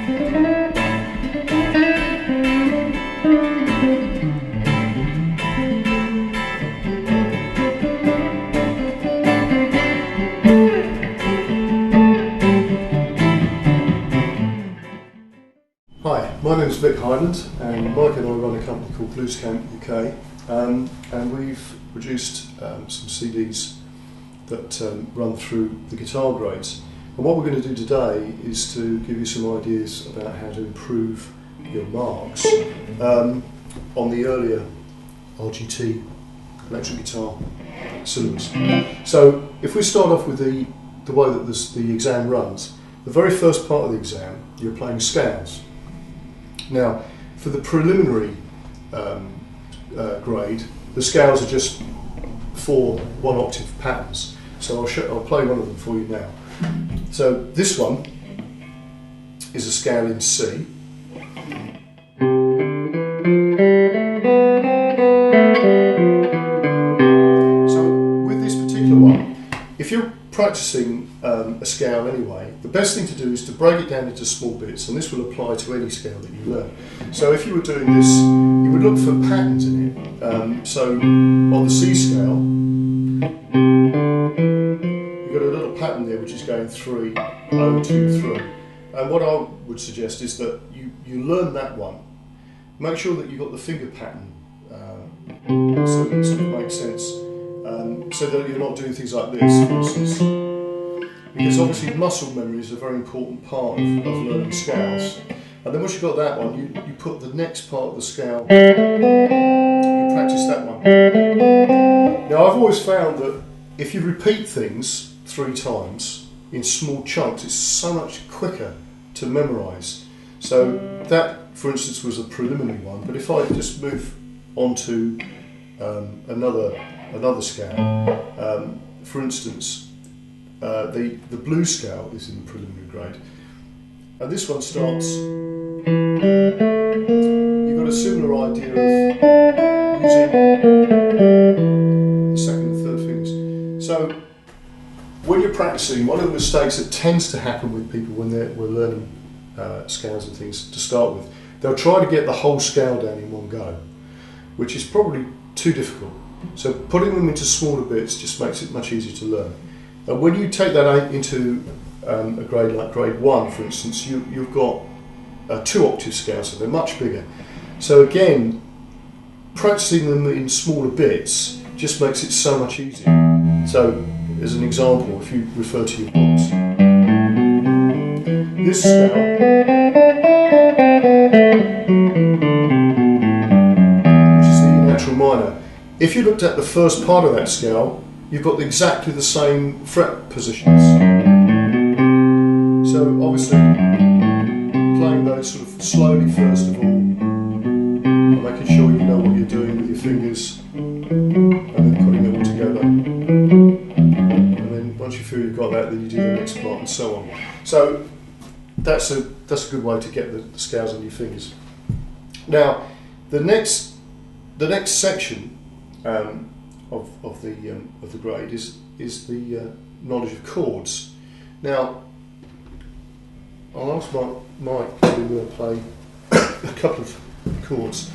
Hi, my name is Vic Hyland, and Mike and I run a company called Bluescamp UK, and we've produced some CDs that run through the guitar grades. And what we're going to do today is to give you some ideas about how to improve your marks on the earlier RGT electric guitar syllabus. So if we start off with the way that the exam runs, the very first part of the exam you're playing scales. Now, for the preliminary grade, the scales are just 4 one-octave patterns. So I'll play one of them for you now. So this one is a scale in C. So with this particular one, if you're practicing a scale anyway, the best thing to do is to break it down into small bits, and this will apply to any scale that you learn. So if you were doing this, you would look for patterns in it. So on the C scale, you've got a little pattern there which is going 3, 0, 2, 3. And what I would suggest is that you learn that one. Make sure that you've got the finger pattern so that it sort of makes sense. So that you're not doing things like this, for instance. Because obviously muscle memory is a very important part of learning scales. And then once you've got that one, you put the next part of the scale, you practice that one. Now I've always found that if you repeat things 3 times in small chunks, it's so much quicker to memorise. So that, for instance, was a preliminary one, but if I just move on to another scale, for instance, the blues scale is in the preliminary grade, and this one starts, you've got a similar idea of using the second and third fingers. So when you're practicing, one of the mistakes that tends to happen with people when we're learning scales and things to start with, they'll try to get the whole scale down in one go, which is probably too difficult. So putting them into smaller bits just makes it much easier to learn. And when you take that into a grade like grade 1, for instance, you've got a 2-octave scale, so they're much bigger. So again, practicing them in smaller bits just makes it so much easier. So as an example, if you refer to your books, this scale minor. If you looked at the first part of that scale, you've got exactly the same fret positions. So obviously, playing those sort of slowly first of all, and making sure you know what you're doing with your fingers, and then putting it all together. And then once you feel you've got that, then you do the next part and so on. So that's a good way to get the scales on your fingers. Now, the next section of the grade is the knowledge of chords. Now, I'll ask Mike to play a couple of chords.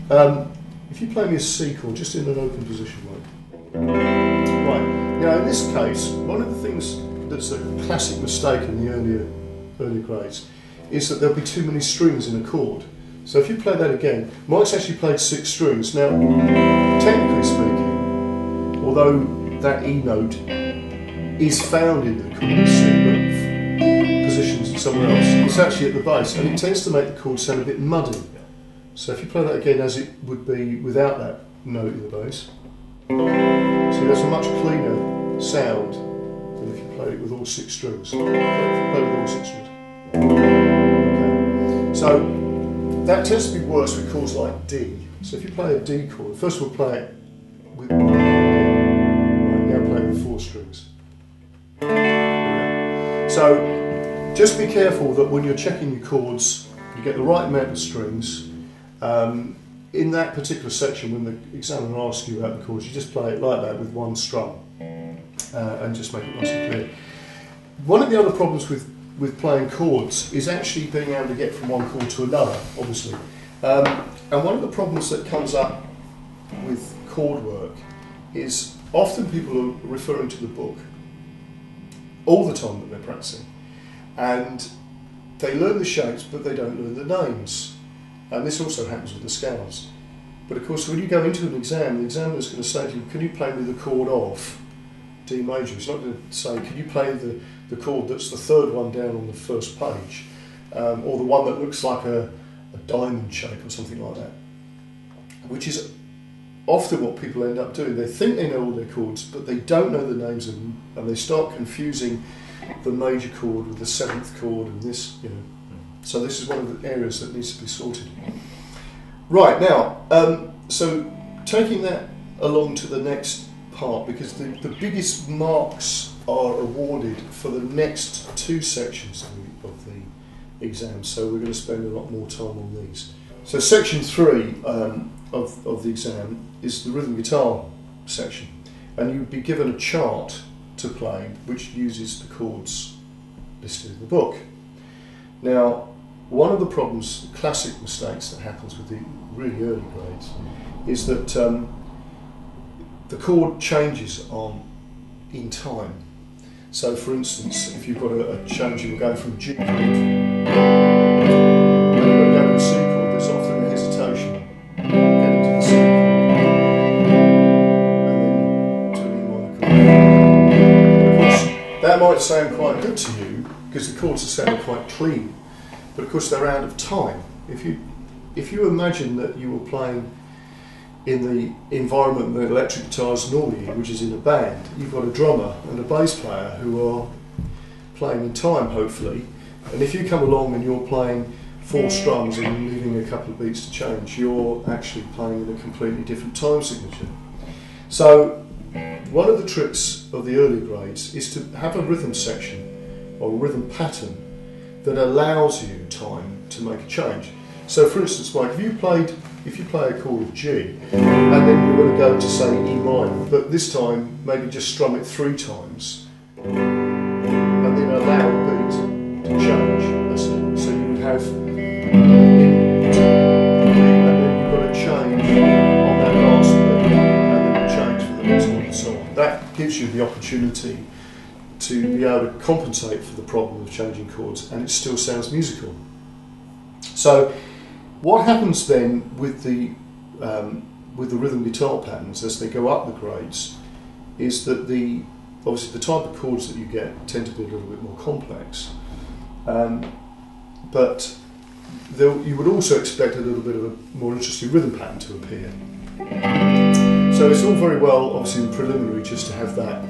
If you play me a C chord, just in an open position, Mike. Right. Now, in this case, one of the things that's a classic mistake in the earlier grades is that there'll be too many strings in a chord. So if you play that again, Mike's actually played 6 strings. Now, technically speaking, although that E note is found in the chord C, but positioned somewhere else, it's actually at the bass, and it tends to make the chord sound a bit muddy. So if you play that again as it would be without that note in the bass, so there's a much cleaner sound than if you played it with all 6 strings. If you play with all 6 strings. Okay. So that tends to be worse with chords like D. So if you play a D chord, first we'll play it with right, now play it with 4 strings. So just be careful that when you're checking your chords, you get the right amount of strings. In that particular section, when the examiner asks you about the chords, you just play it like that with 1 strum and just make it nice and clear. One of the other problems with with playing chords is actually being able to get from one chord to another, obviously. And one of the problems that comes up with chord work is often people are referring to the book all the time that they're practicing, and they learn the shapes but they don't learn the names, and this also happens with the scales. But of course when you go into an exam, the examiner's going to say to you, can you play me the chord of D major? He's not going to say, can you play the chord that's the third one down on the first page, or the one that looks like a diamond shape or something like that, which is often what people end up doing. They think they know all their chords, but they don't know the names of them, and they start confusing the major chord with the seventh chord and this, you know. So this is one of the areas that needs to be sorted. Right, now, so taking that along to the next part, because the biggest marks are awarded for the next two sections of the exam, so we're going to spend a lot more time on these. So section 3 of the exam is the rhythm guitar section, and you'd be given a chart to play which uses the chords listed in the book. Now, one of the problems, classic mistakes that happens with the really early grades, is that the chord changes in time. So for instance, if you've got a change, you're going from G chord and you're going to a C chord, there's often a hesitation getting to the C chord and then to an E minor chord. Of course, that might sound quite good to you because the chords are sounding quite clean, but of course they're out of time. If you imagine that you were playing in the environment that electric guitars normally in, which is in a band, you've got a drummer and a bass player who are playing in time, hopefully, and if you come along and you're playing 4 strums and leaving a couple of beats to change, you're actually playing in a completely different time signature. So one of the tricks of the early grades is to have a rhythm section or a rhythm pattern that allows you time to make a change. So for instance, Mike, if you play a chord of G and then you want to go to say E minor, but this time maybe just strum it 3 times and then allow a beat to change. So you would have and then you've got a change on that last beat and then a change for the next one and so on. That gives you the opportunity to be able to compensate for the problem of changing chords, and it still sounds musical. So what happens then with the rhythm guitar patterns as they go up the grades is that obviously the type of chords that you get tend to be a little bit more complex, but you would also expect a little bit of a more interesting rhythm pattern to appear. So it's all very well, obviously in preliminary, just to have that,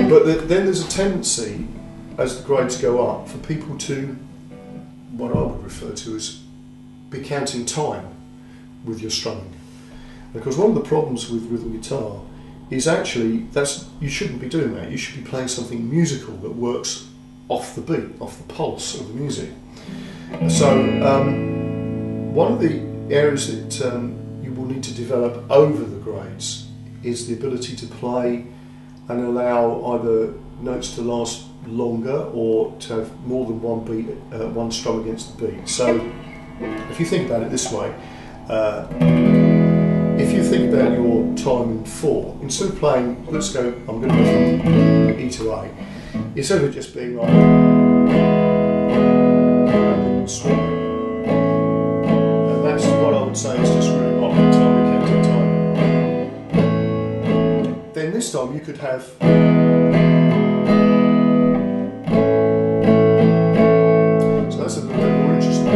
but then there's a tendency as the grades go up for people to, what I would refer to as, be counting time with your strumming. Because one of the problems with rhythm guitar is actually you shouldn't be doing that. You should be playing something musical that works off the beat, off the pulse of the music. So one of the areas that you will need to develop over the grades is the ability to play and allow either notes to last longer or to have more than one beat, one strum against the beat. So if you think about it this way, if you think about your time in 4, instead of playing, I'm going to go from E to A, instead of just being like, and then swing, and that's what I would say is just really rock time, counting time. Then this time you could have, so that's a little bit more interesting.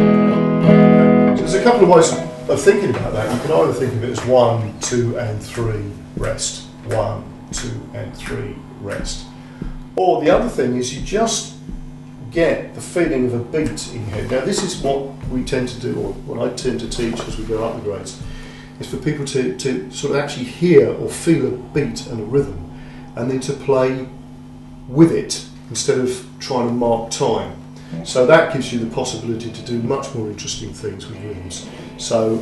There's a couple of ways of thinking about that. You can either think of it as 1, 2 and 3 rest, 1, 2 and 3 rest. Or the other thing is you just get the feeling of a beat in your head. Now this is what we tend to do, or what I tend to teach as we go up the grades, is for people to sort of actually hear or feel a beat and a rhythm, and then to play with it instead of trying to mark time. So that gives you the possibility to do much more interesting things with rhythms. So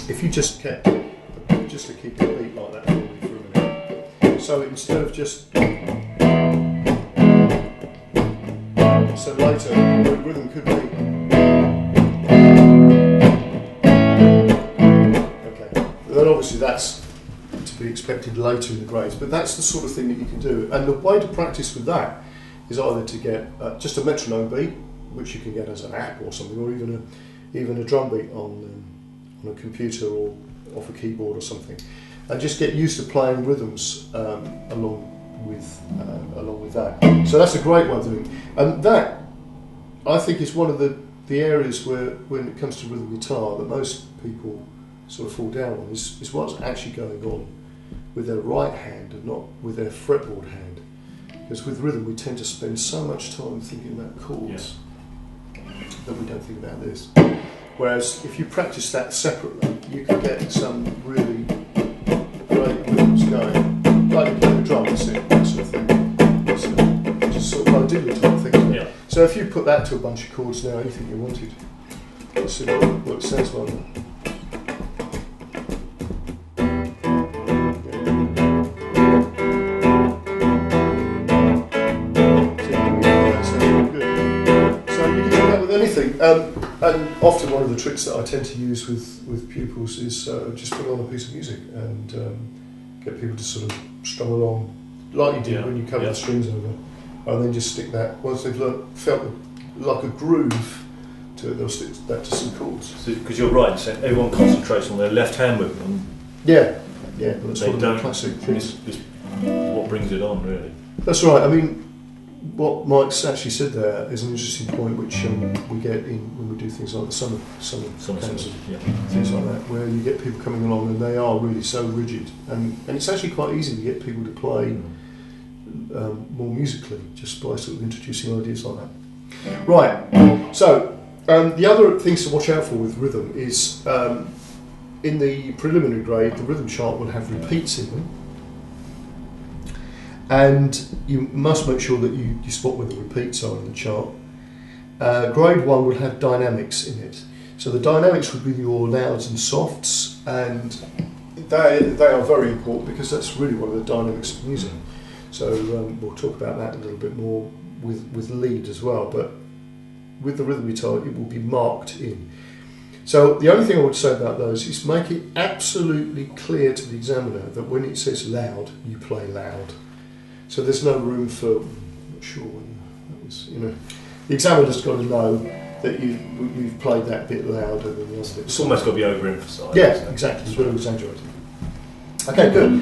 if you just keep a beat like that for a minute. So instead of just So later, the rhythm could be. Okay, then obviously that's to be expected later in the grades, but that's the sort of thing that you can do. And the way to practice with that is either to get just a metronome beat, which you can get as an app or something, or even a drum beat on a computer or off a keyboard or something, and just get used to playing rhythms along with that. So that's a great way of doing it. And that, I think, is one of the areas where, when it comes to rhythm guitar, that most people sort of fall down on, is what's actually going on with their right hand and not with their fretboard hand. Because with rhythm we tend to spend so much time thinking about chords that we don't think about this. Whereas if you practice that separately, you can get some really great rhythms going. Like you play the drum, that's it, that sort of thing. It's just sort of like a diddly type thing. Yeah. So if you put that to a bunch of chords now, anything you wanted, let's see what it sounds like. And often one of the tricks that I tend to use with pupils is just put on a piece of music and get people to sort of strum along like you do when you cover the strings over, and then just stick that, once they've felt like a groove to it, they'll stick that to some chords. Because you're right, so everyone concentrates on their left hand movement. Yeah, but that's one of the classic things. It's what brings it on, really. That's right. I mean, what Mike's actually said there is an interesting point, which we get in when we do things like the summer camps, things like that, where you get people coming along and they are really so rigid, and it's actually quite easy to get people to play more musically just by sort of introducing ideas like that. Right. So the other things to watch out for with rhythm is in the preliminary grade, the rhythm chart will have repeats in them. And you must make sure that you spot where the repeats are in the chart. Grade 1 will have dynamics in it. So the dynamics would be your louds and softs, and they are very important because that's really one of the dynamics of music. So we'll talk about that a little bit more with lead as well, but with the rhythm guitar it will be marked in. So the only thing I would say about those is make it absolutely clear to the examiner that when it says loud, you play loud. So there's no room for, I'm not sure when that was, the examiner's got to know that you've played that bit louder than the other bit. It's almost got to be overemphasised. Yeah, exactly, it's very exaggerated. Okay, good.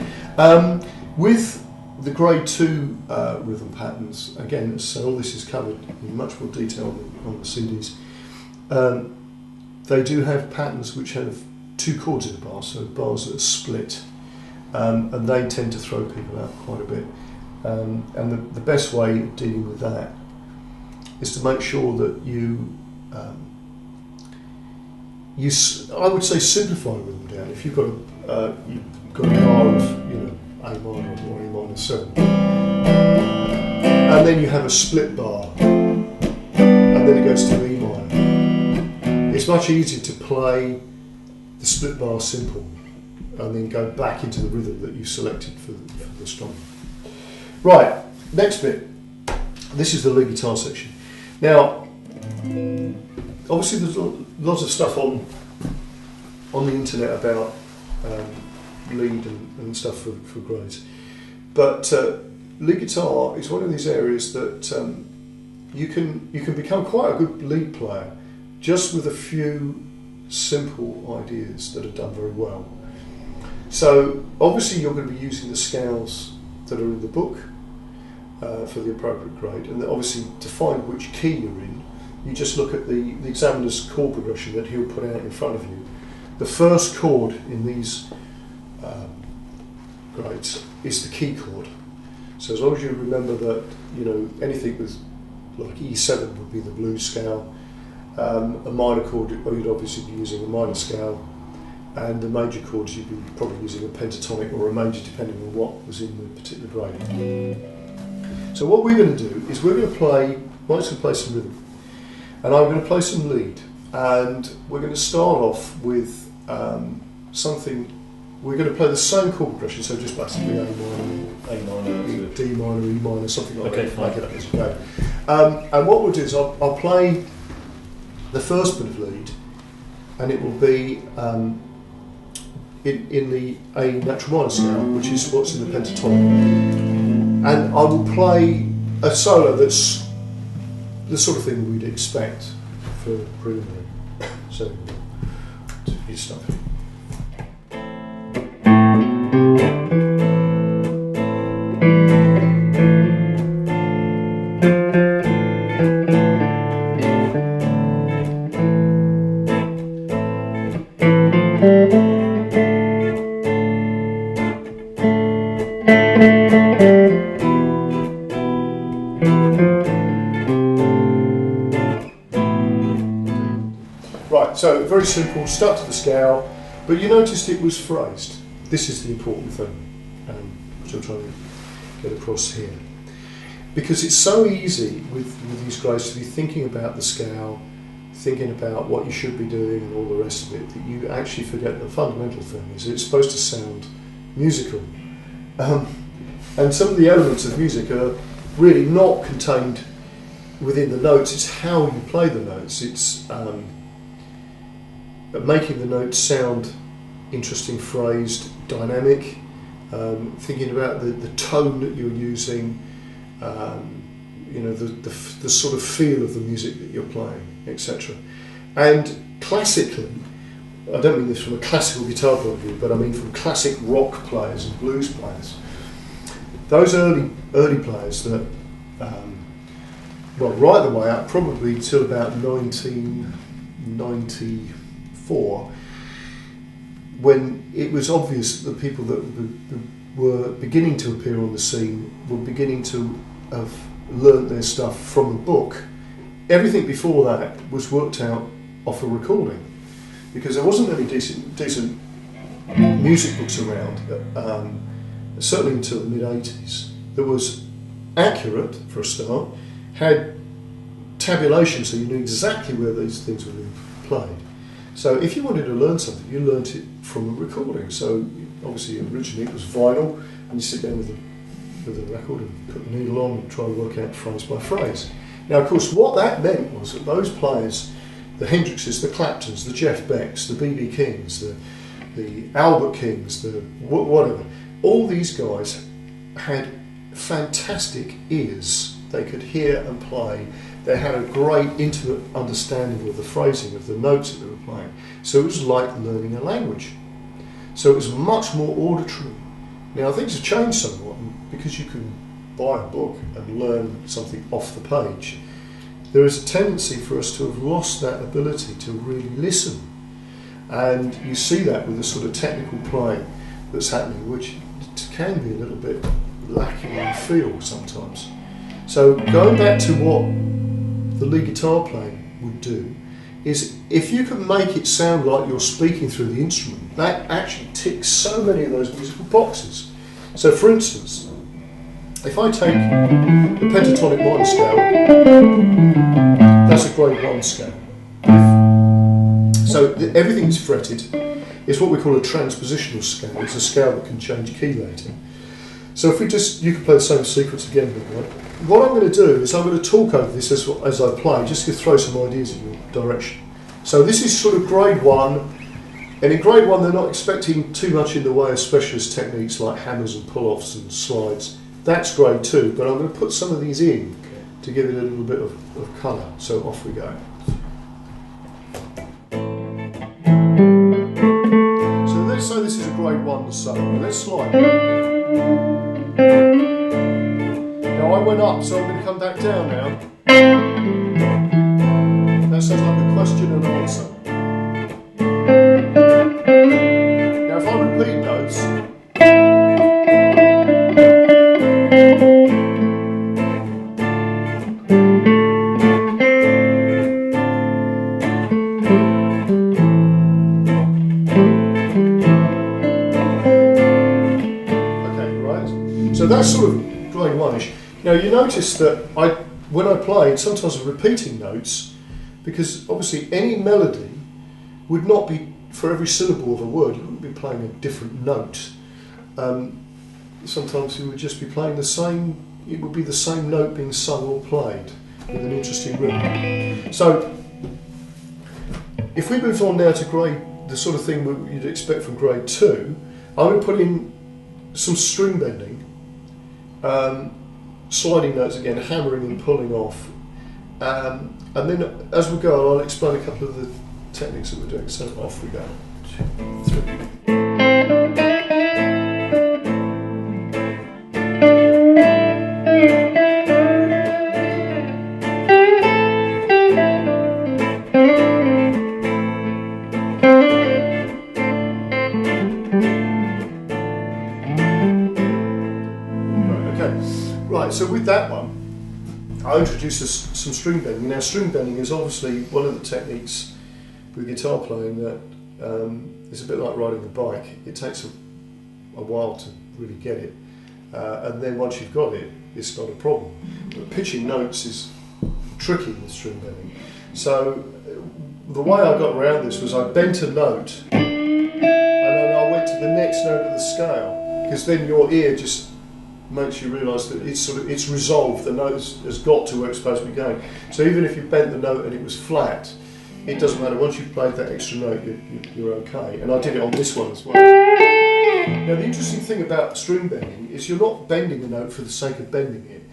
With the grade 2 rhythm patterns, again, so all this is covered in much more detail on the CDs, they do have patterns which have 2 chords in a bar, so bars that are split, and they tend to throw people out quite a bit. And the best way of dealing with that is to make sure that I would say simplify rhythm down. If you've got a bar of A minor or A minor 7, and then you have a split bar, and then it goes to E minor, it's much easier to play the split bar simple and then go back into the rhythm that you selected for the strum. Right, next bit. This is the lead guitar section. Now, obviously there's lots of stuff on the internet about lead and stuff for grades, but lead guitar is one of these areas that you can become quite a good lead player just with a few simple ideas that are done very well. So obviously you're going to be using the scales that are in the book for the appropriate grade, and obviously to find which key you're in, you just look at the examiner's chord progression that he'll put out in front of you. The first chord in these grades is the key chord. So as long as you remember that, anything with like E7 would be the blues scale, a minor chord, you'd obviously be using a minor scale, and the major chords you'd be probably using a pentatonic or a major depending on what was in the particular grade. So what we're going to do is we're going to play, Mike's going to play some rhythm, and I'm going to play some lead, and we're going to start off with something, we're going to play the same chord progression, so just basically A minor, D minor, E minor, something like that, make it up as you go. And what we'll do is I'll play the first bit of lead, and it will be in the A natural minor scale, which is what's in the pentatonic. And I will play a solo that's the sort of thing we'd expect for preliminary. So, you start. Right, so very simple, stuck to the scale, but you noticed it was phrased. This is the important thing, which I'm trying to get across here. Because it's so easy with these grades to be thinking about the scale, thinking about what you should be doing and all the rest of it, that you actually forget the fundamental thing is it's supposed to sound musical. And some of the elements of music are really not contained within the notes, it's how you play the notes. It's making the notes sound interesting, phrased, dynamic, thinking about the tone that you're using, you know, the sort of feel of the music that you're playing, etc. And classically, I don't mean this from a classical guitar point of view, but I mean from classic rock players and blues players. Those early players that, well, right the way up, probably till about 1994, when it was obvious that the people that were beginning to appear on the scene were beginning to have learnt their stuff from a book. Everything before that was worked out off a recording, because there wasn't any decent music books around, certainly until the mid-80s. That was accurate for a start, had tabulation so you knew exactly where these things were being played. So if you wanted to learn something, you learnt it from a recording. So obviously originally it was vinyl, and you sit down with a record and put the needle on and try to work out phrase by phrase. Now of course what that meant was that those players, the Hendrixes, the Claptons, the Jeff Becks, the B.B. Kings, the Albert Kings, the whatever, all these guys had fantastic ears. They could hear and play. They had a great intimate understanding of the phrasing of the notes that they were playing. So it was like learning a language. So it was much more auditory. Now things have changed somewhat, because you can buy a book and learn something off the page. There is a tendency for us to have lost that ability to really listen. And you see that with the sort of technical playing that's happening, which can be a little bit lacking in feel sometimes. So going back to what the lead guitar playing would do, is if you can make it sound like you're speaking through the instrument, that actually ticks so many of those musical boxes. So for instance, if I take the pentatonic minor scale, that's a grade 1 scale. So everything's fretted. It's what we call a transpositional scale. It's a scale that can change key later. So if you can play the same sequence again. What I'm going to do is I'm going to talk over this as I play, just to throw some ideas in your direction. So this is sort of grade 1, and in grade 1 they're not expecting too much in the way of specialist techniques like hammers and pull-offs and slides. That's grade 2, but I'm going to put some of these in to give it a little bit of colour. So off we go. So let's say this is a grade 1 solo. Let's slide. Now I went up, so I'm going to come back down now. That sounds like a question and answer. Now if I repeat notes, so that's sort of grade 1-ish. Now you notice that when I played, sometimes I'm repeating notes, because obviously any melody would not be, for every syllable of a word, you wouldn't be playing a different note. Sometimes you would just be playing the same, it would be the same note being sung or played. with an interesting rhythm. So, if we move on now to grade, the sort of thing you'd expect from grade 2, I'm going to put in some string bending, sliding notes again, hammering and pulling off, and then as we go on I'll explain a couple of the techniques that we're doing. So off we go. 2, 3. Right, so with that one, I'll introduce some string bending. Now, string bending is obviously one of the techniques with guitar playing that is a bit like riding a bike. It takes a while to really get it, and then once you've got it, it's not a problem. But pitching notes is tricky with string bending. So the way I got around this was I bent a note, and then I went to the next note of the scale, because then your ear just makes you realise that it's resolved, the note has got to where it's supposed to be going. So even if you bent the note and it was flat, it doesn't matter. Once you've played that extra note, you're okay. And I did it on this one as well. Now the interesting thing about string bending is you're not bending the note for the sake of bending it.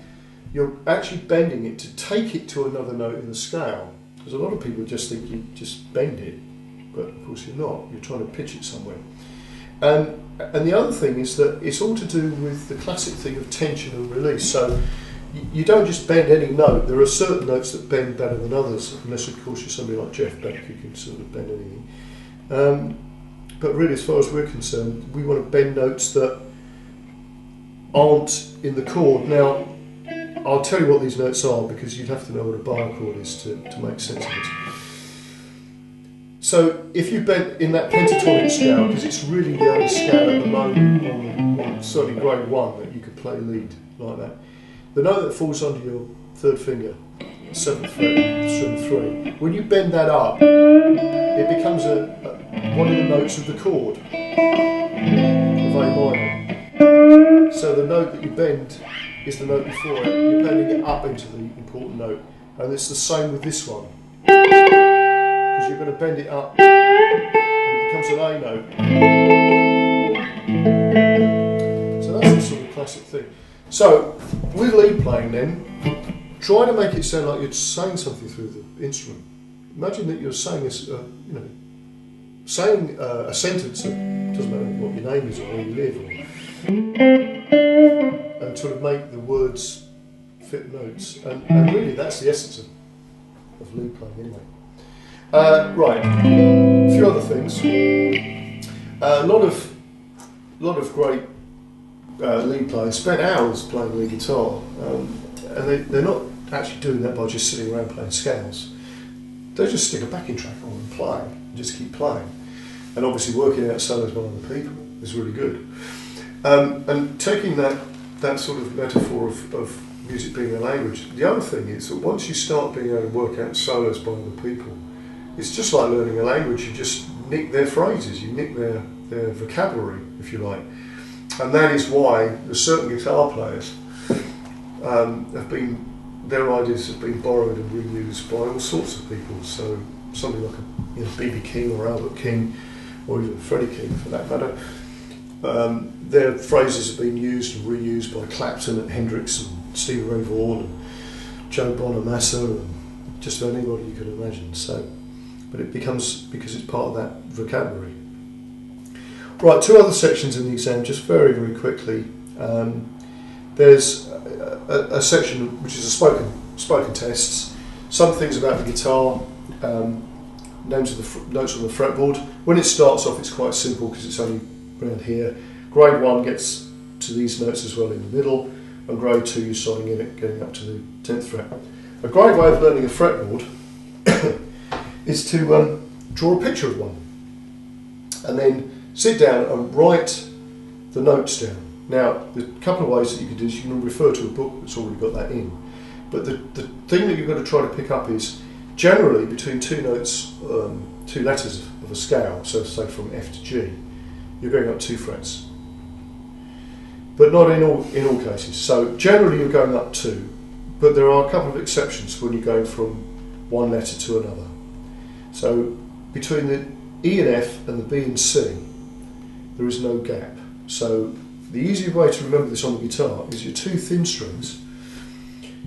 You're actually bending it to take it to another note in the scale. Because a lot of people just think you just bend it, but of course you're not. You're trying to pitch it somewhere. And the other thing is that it's all to do with the classic thing of tension and release. So you don't just bend any note. There are certain notes that bend better than others, unless of course you're somebody like Jeff Beck who can sort of bend anything. But really, as far as we're concerned, we want to bend notes that aren't in the chord. Now, I'll tell you what these notes are because you'd have to know what a bar chord is to make sense of it. So if you bend in that pentatonic scale, because it's really the only scale at the moment on certainly grade 1 that you could play lead like that, the note that falls under your third finger, 7th fret, string 3, when you bend that up, it becomes one of the notes of the chord, of A minor. So the note that you bend is the note before it, you're bending it up into the important note, and it's the same with this one. Because you're going to bend it up and it becomes an A note. So that's the sort of classic thing. So with lead playing then, try to make it sound like you're saying something through the instrument. Imagine that you're saying saying a sentence, it doesn't matter what your name is or where you live, and sort of make the words fit notes. And really that's the essence of lead playing anyway. Right, a few other things. A lot of great lead players spend hours playing lead guitar, and they're not actually doing that by just sitting around playing scales. They just stick a backing track on and play, and just keep playing. And obviously working out solos by other people is really good. And taking that sort of metaphor of music being a language, the other thing is that once you start being able to work out solos by other people, it's just like learning a language. You just nick their phrases, you nick their vocabulary, if you like. And that is why certain guitar players their ideas have been borrowed and reused by all sorts of people. So somebody like B.B. King or Albert King, or even Freddie King for that matter, their phrases have been used and reused by Clapton and Hendrix and Stevie Ray Vaughan and Joe Bonamassa and just about anybody you could imagine. So. But it becomes, because it's part of that vocabulary. Right, 2 other sections in the exam, just very, very quickly. There's a section which is a spoken tests, some things about the guitar, names of the notes on the fretboard. When it starts off, it's quite simple because it's only around here. Grade 1 gets to these notes as well in the middle, and grade 2 you're starting in it, getting up to the 10th fret. A great way of learning a fretboard is to draw a picture of one and then sit down and write the notes down. Now, there's a couple of ways that you can do this. You can refer to a book that's already got that in, but the thing that you've got to try to pick up is generally between 2 notes, 2 letters of a scale, so say from F to G, you're going up 2 frets, but not in all cases. So generally you're going up 2, but there are a couple of exceptions when you're going from one letter to another. So between the E and F and the B and C, there is no gap. So the easy way to remember this on the guitar is your two thin strings.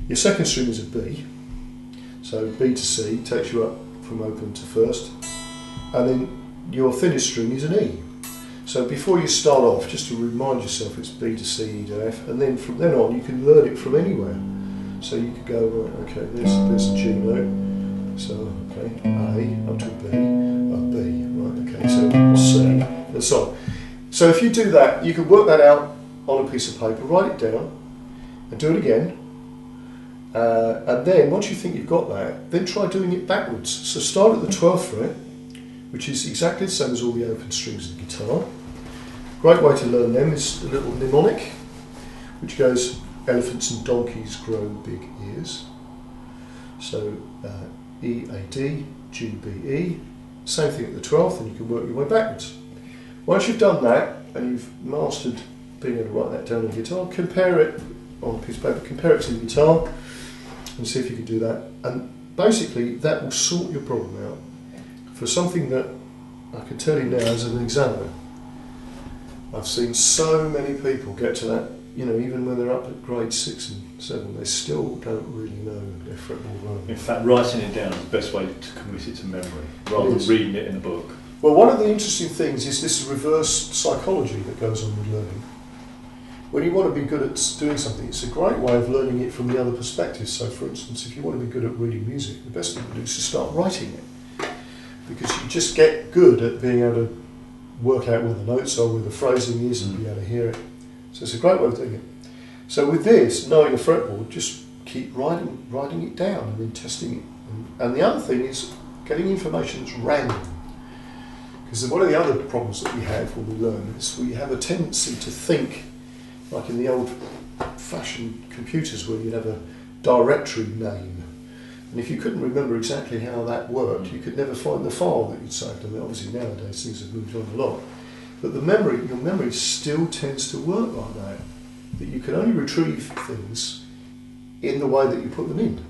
Your second string is a B, so B to C takes you up from open to first, and then your thinnest string is an E. So before you start off, just to remind yourself, it's B to C, E to F, and then from then on you can learn it from anywhere. So you could go, right, okay, there's a G note, so okay, A up to B, right, okay, so C, and so on. So if you do that, you can work that out on a piece of paper, write it down, and do it again. And then once you think you've got that, then try doing it backwards. So start at the 12th fret, which is exactly the same as all the open strings of the guitar. Great way to learn them is a little mnemonic, which goes, elephants and donkeys grow big ears. So E, A, D, G, B, E. Same thing at the 12th, and you can work your way backwards. Once you've done that, and you've mastered being able to write that down on the guitar, compare it on a piece of paper, compare it to the guitar, and see if you can do that. And basically, that will sort your problem out. For something that I can tell you now as an examiner, I've seen so many people get to that, you know, even when they're up at grade 6 and 7, they still don't really know their fretboard rolling. In fact, writing it down is the best way to commit it to memory, rather than reading it in a book. Well, one of the interesting things is this reverse psychology that goes on with learning. When you want to be good at doing something, it's a great way of learning it from the other perspective. So, for instance, if you want to be good at reading music, the best thing to do is to start writing it. Because you just get good at being able to work out where the notes are, where the phrasing is, and be able to hear it. So it's a great way of doing it. So with this, knowing a fretboard, just keep writing it down and then testing it. And the other thing is getting information that's random. Because one of the other problems that we have when we learn is we have a tendency to think, like in the old-fashioned computers where you'd have a directory name. And if you couldn't remember exactly how that worked, you could never find the file that you'd saved. I mean, obviously nowadays things have moved on a lot. But your memory still tends to work like that. That you can only retrieve things in the way that you put them in.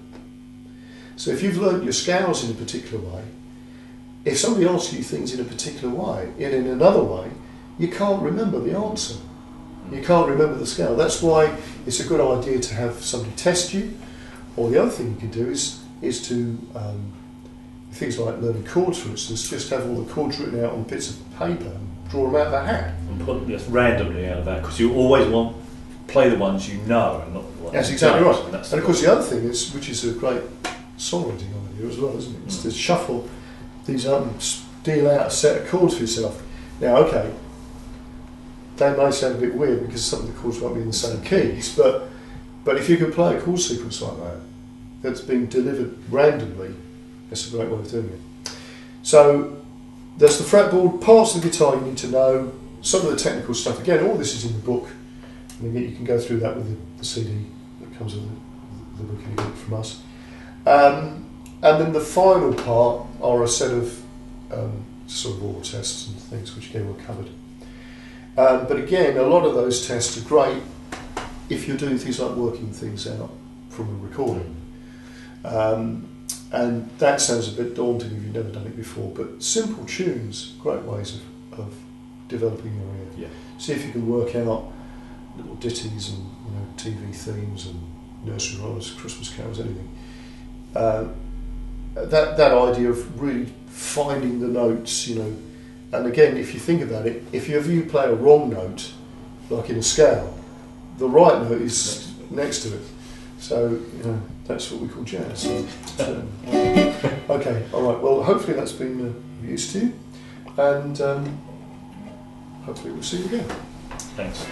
So if you've learnt your scales in a particular way, if somebody asks you things in a particular way, in another way, you can't remember the answer. You can't remember the scale. That's why it's a good idea to have somebody test you. Or the other thing you can do is to, things like learning chords, for instance, just have all the chords written out on bits of paper and draw them out of a hat. And put this randomly out of that, because you always want to play the ones you know and not the ones That's you exactly don't. right. And of course the other thing is, which is a great songwriting idea as well, isn't it? It's to shuffle these up and deal out a set of chords for yourself. Now, okay, they may sound a bit weird because some of the chords won't be in the same keys, but if you can play a chord sequence like that, that's being delivered randomly, that's a great way of doing it. So there's the fretboard, parts of the guitar you need to know, some of the technical stuff. Again, all this is in the book, and again, you can go through that with the CD that comes with the book you get from us. And then the final part are a set of sort of raw tests and things which again were covered. But again, a lot of those tests are great if you're doing things like working things out from a recording. And that sounds a bit daunting if you've never done it before, but simple tunes, great ways of developing your ear. Yeah. See See if you can work out little ditties and TV themes and nursery rhymes, Christmas carols, anything. That idea of really finding the notes, and again, if you think about it, if you play a wrong note, like in a scale, the right note is next to it. So, that's what we call jazz. Okay, all right. Well, hopefully that's been of use to you, and hopefully we'll see you again. Thanks.